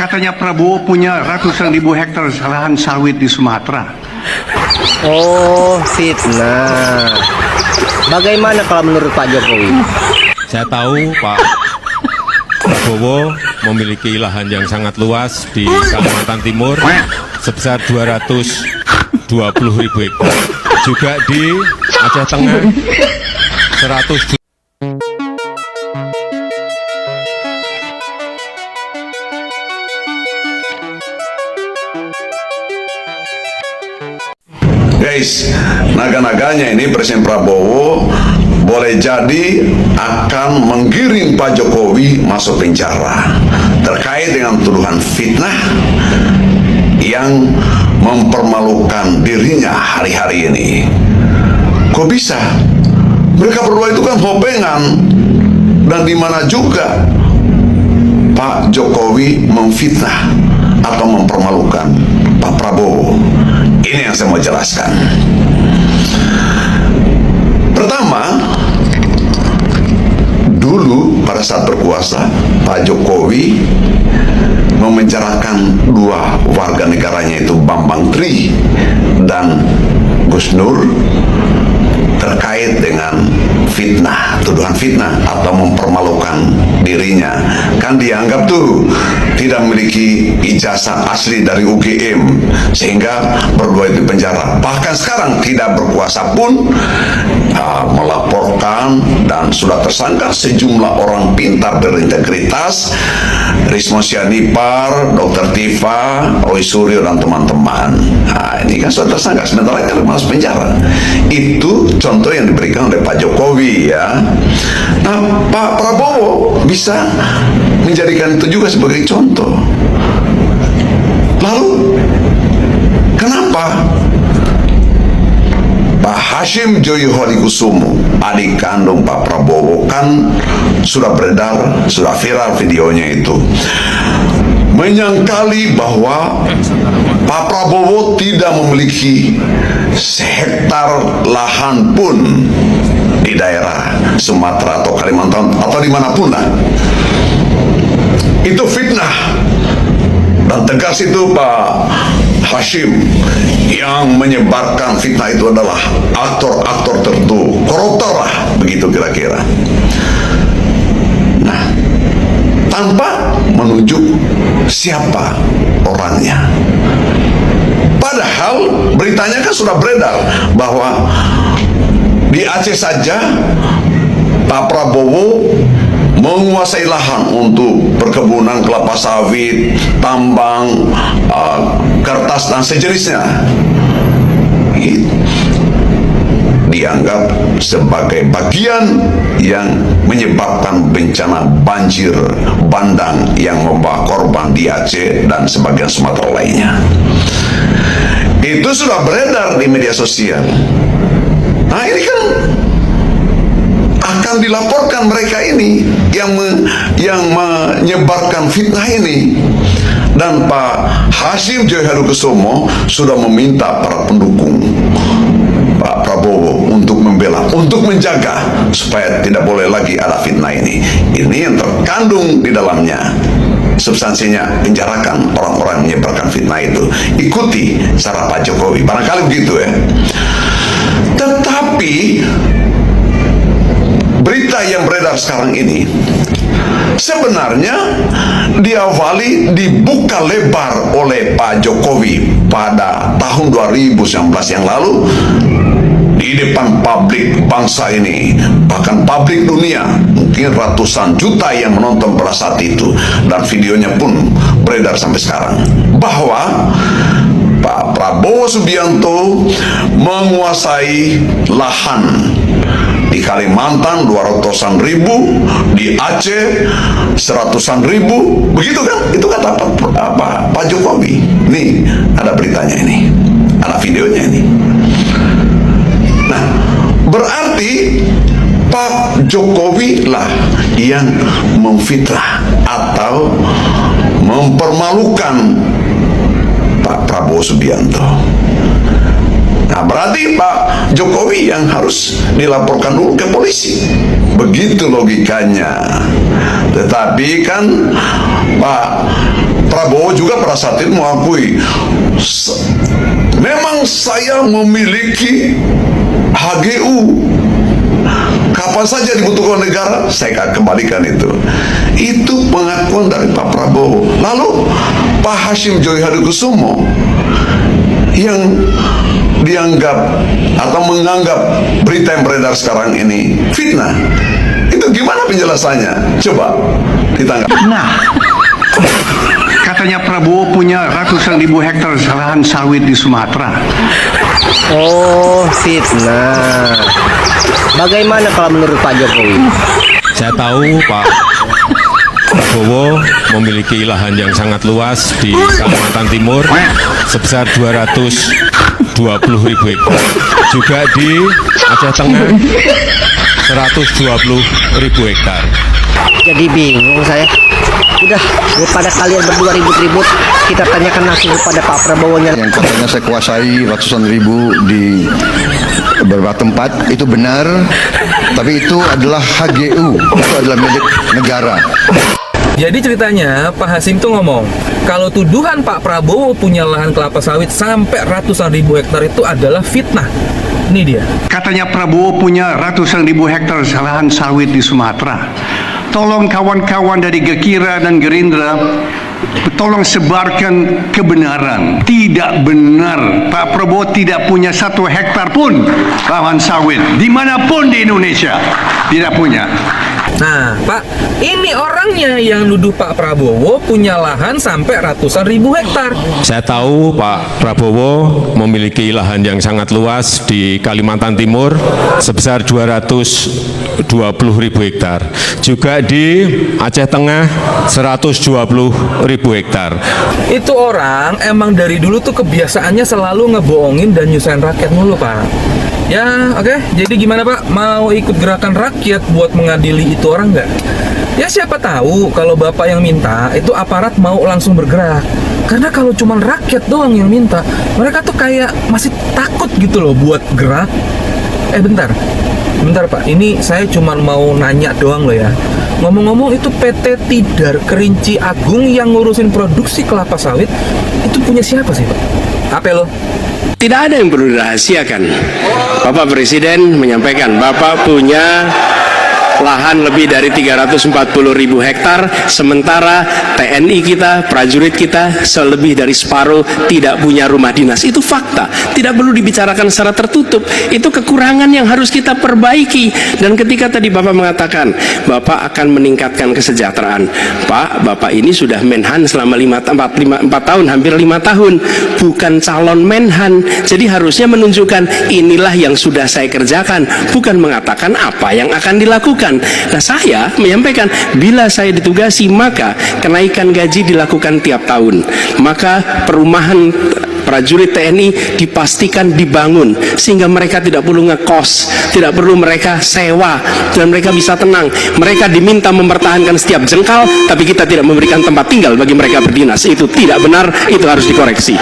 Katanya Prabowo punya ratusan ribu hektar lahan sawit di Sumatera. Oh, fitnah. Bagaimana kalau menurut Pak Jokowi? Saya tahu Pak Prabowo memiliki lahan yang sangat luas di Kalimantan Timur sebesar 220.000 hektar. Juga di Aceh Tengah 100. Guys, naga-naganya ini Presiden Prabowo boleh jadi akan menggiring Pak Jokowi masuk penjara terkait dengan tuduhan fitnah yang mempermalukan dirinya hari-hari ini. Kok bisa? Mereka berdua itu kan hopengan, dan di mana juga Pak Jokowi memfitnah atau mempermalukan Pak Prabowo. Ini yang saya mau jelaskan. Pertama, dulu pada saat berkuasa, Pak Jokowi memenjarakan dua warga negaranya, itu Bambang Tri dan Gus Nur, terkait dengan fitnah, tuduhan fitnah atau mempermalukan dirinya. Kan dianggap tuh tidak memiliki ijazah asli dari UGM, sehingga berdua itu penjara. Bahkan sekarang tidak berkuasa pun melaporkan dan sudah tersangka sejumlah orang pintar berintegritas, Rismo Sianipar, Dr. Tifa, Roy Suryo dan teman-teman. Nah, ini kan sudah tersangka, sementara kan masuk penjara. Itu contoh yang diberikan oleh Pak Jokowi, ya. Nah, Pak Prabowo bisa menjadikan itu juga sebagai contoh. Lalu kenapa Pak Hashim Joyo Hadikusumo, adik kandung Pak Prabowo, kan sudah beredar, sudah viral videonya itu, menyangkali bahwa Pak Prabowo tidak memiliki sehektar lahan pun di daerah Sumatera atau Kalimantan atau dimanapun lah. Itu fitnah. Dan tegas itu Pak Hashim, yang menyebarkan fitnah itu adalah aktor-aktor tertentu, koruptor lah, begitu kira-kira. Nah, tanpa menunjuk siapa orangnya. Padahal beritanya kan sudah beredar bahwa di Aceh saja Pak Prabowo menguasai lahan untuk perkebunan kelapa sawit, tambang, kertas dan sejenisnya. Dianggap sebagai bagian yang menyebabkan bencana banjir bandang yang membawa korban di Aceh dan sebagian Sumatera lainnya. Itu sudah beredar di media sosial. Nah, ini kan akan dilaporkan mereka ini yang menyebarkan fitnah ini. Dan Pak Hashim Joyo Hadikusumo sudah meminta para pendukung Pak Prabowo untuk membela, untuk menjaga supaya tidak boleh lagi ada fitnah ini. Ini yang terkandung di dalamnya. Substansinya, penjarakan orang-orang yang menyebarkan fitnah itu. Ikuti cara Pak Jokowi, barangkali begitu, ya. Tetapi berita yang beredar sekarang ini sebenarnya diawali, dibuka lebar oleh Pak Jokowi pada tahun 2019 yang lalu di depan publik bangsa ini, bahkan publik dunia, mungkin ratusan juta yang menonton pada saat itu, dan videonya pun beredar sampai sekarang, bahwa Pak Prabowo Subianto menguasai lahan di Kalimantan 200-an ribu, di Aceh 100-an ribu, begitu kan? Itu kata Pak Jokowi. Nih, ada beritanya ini, ada videonya ini. Nah, berarti Pak Jokowi lah yang memfitnah atau mempermalukan Pak Prabowo Subianto. Nah, berarti Pak Jokowi yang harus dilaporkan dulu ke polisi. Begitu logikanya. Tetapi kan Pak Prabowo juga pada saat itu mengakui, memang saya memiliki HGU. Kapan saja dibutuhkan negara, saya akan kembalikan itu. Itu pengakuan dari Pak Prabowo. Lalu Pak Hashim Joy Hadikusumo yang dianggap atau menganggap berita yang beredar sekarang ini fitnah, itu gimana penjelasannya? Coba ditanggapi. Nah, katanya Prabowo punya ratusan ribu hektar lahan sawit di Sumatera. Oh, fitnah. Bagaimana kalau menurut Pak Jokowi? Saya tahu Pak Prabowo memiliki lahan yang sangat luas di Kalimantan Timur sebesar 220.000 hektar. Juga di Aceh Tengah 120.000 hektar. Jadi bingung saya. Udah, daripada kalian berdua ribut-ribut, kita tanyakan langsung kepada Pak Prabowo-nya. Yang katanya saya kuasai ratusan ribu di beberapa tempat, itu benar, tapi itu adalah HGU, itu adalah milik negara. Jadi ceritanya Pak Hashim tuh ngomong kalau tuduhan Pak Prabowo punya lahan kelapa sawit sampai ratusan ribu hektar itu adalah fitnah. Ini dia. Katanya Prabowo punya ratusan ribu hektar lahan sawit di Sumatera. Tolong kawan-kawan dari Gekira dan Gerindra, tolong sebarkan kebenaran. Tidak benar, Pak Prabowo tidak punya 1 hektar pun lahan sawit dimanapun di Indonesia, tidak punya. Nah, Pak, ini orangnya yang nuduh Pak Prabowo punya lahan sampai ratusan ribu hektar. Saya tahu Pak Prabowo memiliki lahan yang sangat luas di Kalimantan Timur sebesar 220.000 hektar. Juga di Aceh Tengah 120.000 hektar. Itu orang emang dari dulu tuh kebiasaannya selalu ngebohongin dan nyusahin rakyat mulu, Pak. Ya, oke. Jadi gimana, Pak? Mau ikut gerakan rakyat buat mengadili itu orang nggak? Ya siapa tahu kalau Bapak yang minta, itu aparat mau langsung bergerak. Karena kalau cuma rakyat doang yang minta, mereka tuh kayak masih takut gitu loh buat gerak. Bentar Pak, ini saya cuma mau nanya doang loh ya. Ngomong-ngomong, itu PT Tidar Kerinci Agung yang ngurusin produksi kelapa sawit, itu punya siapa sih, Pak? Apa lo? Tidak ada yang perlu dirahasiakan. Bapak Presiden menyampaikan Bapak punya lahan lebih dari 340.000 hektar, sementara TNI kita, prajurit kita selebih dari separuh tidak punya rumah dinas. Itu fakta, tidak perlu dibicarakan secara tertutup. Itu kekurangan yang harus kita perbaiki. Dan ketika tadi Bapak mengatakan Bapak akan meningkatkan kesejahteraan, Pak, Bapak ini sudah Menhan selama 4 tahun, hampir 5 tahun, bukan calon Menhan. Jadi harusnya menunjukkan inilah yang sudah saya kerjakan, bukan mengatakan apa yang akan dilakukan. Nah, saya menyampaikan bila saya ditugasi maka kenaikan gaji dilakukan tiap tahun, maka perumahan prajurit TNI dipastikan dibangun sehingga mereka tidak perlu ngekos, tidak perlu mereka sewa, dan mereka bisa tenang. Mereka diminta mempertahankan setiap jengkal, tapi kita tidak memberikan tempat tinggal bagi mereka berdinas. Itu tidak benar, itu harus dikoreksi.